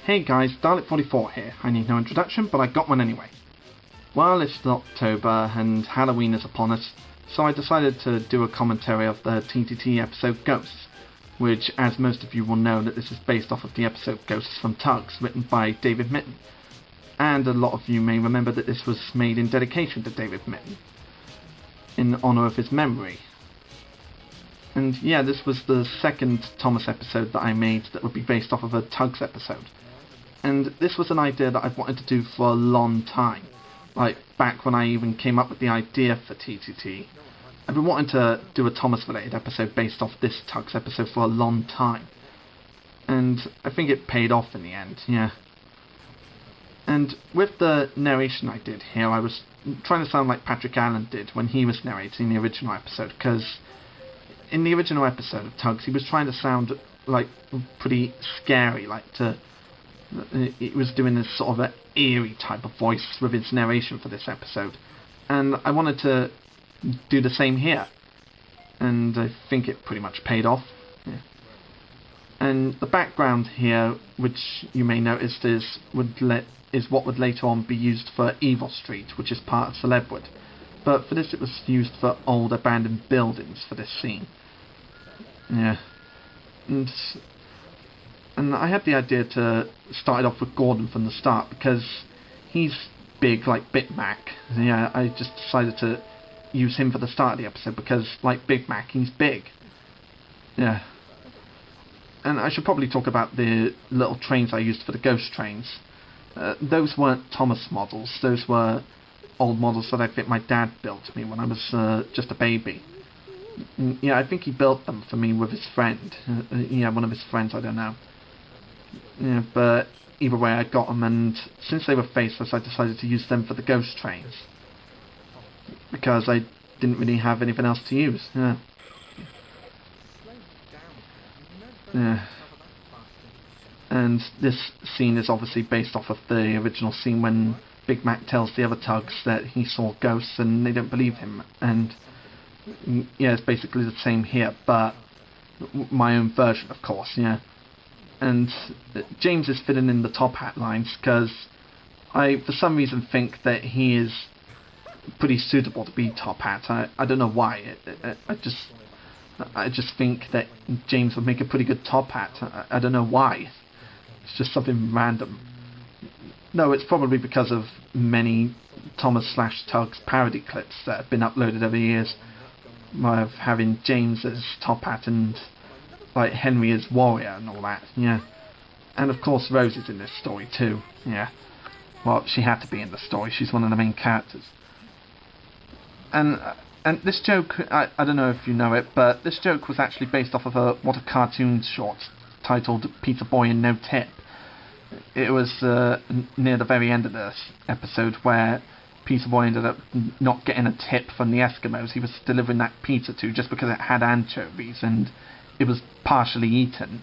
Hey guys, Dalek44 here. I need no introduction, but I got one anyway. Well, it's October and Halloween is upon us, so I decided to do a commentary of the TTTE episode Ghosts, which, as most of you will know, that this is based off of the episode Ghosts from Tugs, written by David Mitton. And a lot of you may remember that this was made in dedication to David Mitton, in honour of his memory. And yeah, this was the second Thomas episode that I made that would be based off of a Tugs episode. And this was an idea that I've wanted to do for a long time. Like, back when I even came up with the idea for TTT. I've been wanting to do a Thomas-related episode based off this Tugs episode for a long time. And I think it paid off in the end, yeah. And with the narration I did here, I was trying to sound like Patrick Allen did when he was narrating the original episode, because in the original episode of Tugs, he was trying to sound like pretty scary, he was doing this sort of an eerie type of voice with his narration for this episode, and I wanted to do the same here, and I think it pretty much paid off. Yeah. And the background here, which you may notice, is what would later on be used for Evil Street, which is part of Celebwood, but for this it was used for old abandoned buildings for this scene. Yeah. And I had the idea to start it off with Gordon from the start, because he's big like Big Mac. Yeah, I just decided to use him for the start of the episode, because like Big Mac, he's big. Yeah. And I should probably talk about the little trains I used for the ghost trains. Those weren't Thomas models, those were old models that I think my dad built me when I was just a baby. Yeah, I think he built them for me with his friend. One of his friends, I don't know. Yeah, but either way I got them, and since they were faceless I decided to use them for the ghost trains. Because I didn't really have anything else to use, yeah. Yeah. And this scene is obviously based off of the original scene when Big Mac tells the other Tugs that he saw ghosts and they don't believe him, and yeah, it's basically the same here, but my own version, of course, yeah. And James is filling in the Top Hat lines, because I, for some reason, think that he is pretty suitable to be Top Hat. I don't know why. I just think that James would make a pretty good Top Hat. I don't know why. It's just something random. No, it's probably because of many Thomas/Tugs parody clips that have been uploaded over the years, of having James as Top Hat and like Henry as Warrior and all that, yeah. And of course Rose is in this story too, yeah. Well, she had to be in the story, she's one of the main characters. And this joke, I don't know if you know it, but this joke was actually based off of a cartoon short titled Peter Boy and No Tip. It was near the very end of this episode where Peter Boy ended up not getting a tip from the Eskimos he was delivering that pizza to, just because it had anchovies and it was partially eaten.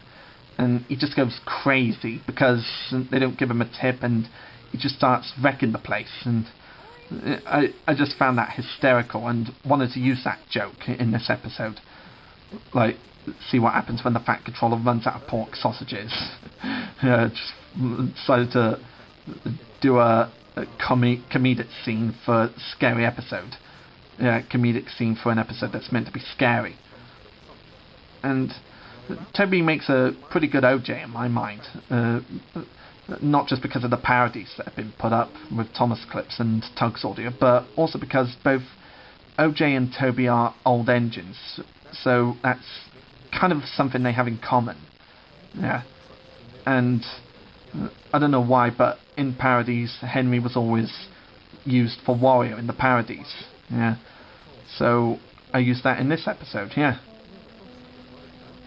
And he just goes crazy because they don't give him a tip, and he just starts wrecking the place. And I just found that hysterical and wanted to use that joke in this episode. Like, see what happens when the Fat Controller runs out of pork sausages. Just decided to do a comedic scene for a scary episode. Yeah, comedic scene for an episode that's meant to be scary. And Toby makes a pretty good OJ in my mind. Not just because of the parodies that have been put up with Thomas clips and Tugs audio, but also because both OJ and Toby are old engines, so that's kind of something they have in common. Yeah. And I don't know why, but in parodies, Henry was always used for Warrior in the parodies. Yeah. So I used that in this episode, yeah.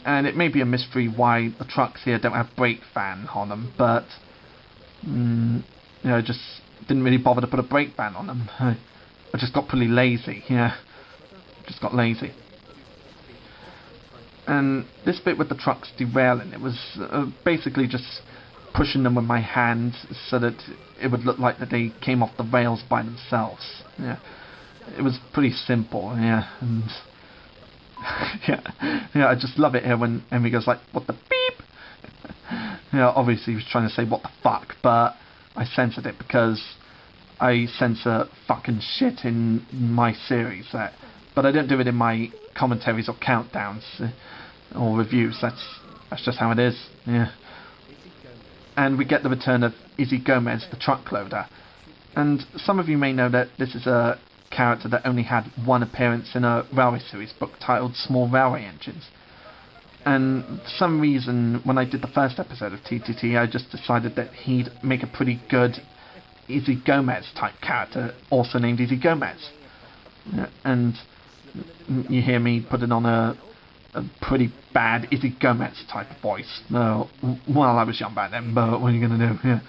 And it may be a mystery why the trucks here don't have brake van on them, but just didn't really bother to put a brake van on them. I just got pretty lazy, yeah. Just got lazy. And this bit with the trucks derailing, it was basically just pushing them with my hand so that it would look like that they came off the rails by themselves. Yeah, it was pretty simple. Yeah, and yeah, I just love it here when Henry goes like, "What the beep?" Obviously he was trying to say what the fuck, but I censored it because I censor fucking shit in my series. But I don't do it in my commentaries or countdowns or reviews. That's just how it is. Yeah. And we get the return of Izzy Gomez, the truck loader. And some of you may know that this is a character that only had one appearance in a railway series book titled Small Railway Engines. And for some reason, when I did the first episode of TTTE, I just decided that he'd make a pretty good Izzy Gomez type character, also named Izzy Gomez. And you hear me putting on a pretty bad Izzy Gomez type of voice. Well, I was young back then, but what are you going to do? Yeah.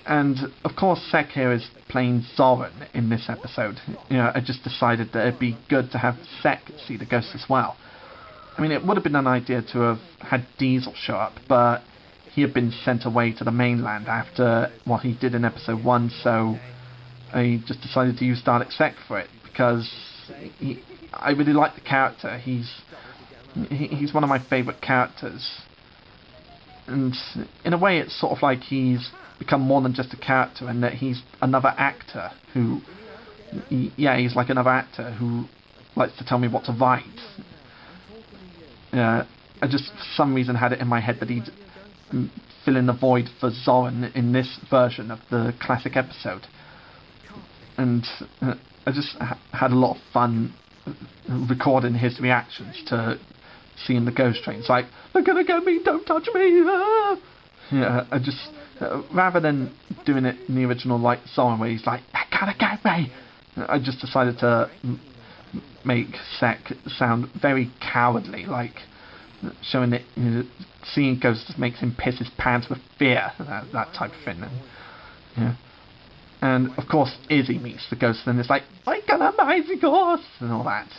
And of course, Sek here is playing Zoran in this episode. I just decided that it'd be good to have Sek see the ghost as well. I mean, it would have been an idea to have had Diesel show up, but he had been sent away to the mainland after what he did in episode 1, so I just decided to use Dalek Sek for it, because I really like the character. He's one of my favourite characters. And in a way, it's sort of like he's become more than just a character, and that he's another actor who... he's like another actor who likes to tell me what to write. I just, for some reason, had it in my head that he'd fill in the void for Zoran in this version of the classic episode. And I just had a lot of fun recording his reactions to seeing the ghost train. It's like, they're gonna get me, don't touch me! Ah! I just, rather than doing it in the original like Zoran where he's like, they're gonna get me! I just decided to make Sek sound very cowardly, like showing that seeing ghosts makes him piss his pants with fear, that type of thing. And of course Izzy meets the ghost and it's like, I'm gonna mind the ghost and all that.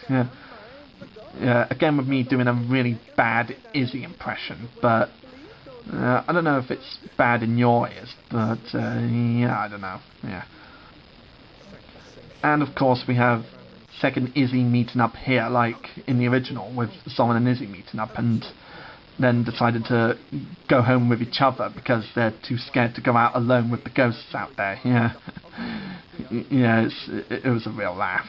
Again with me doing a really bad Izzy impression, but I don't know if it's bad in your ears, but I don't know. And of course we have Sek and Izzy meeting up here, like in the original, with Zoran and Izzy meeting up, and then decided to go home with each other because they're too scared to go out alone with the ghosts out there. It was a real laugh.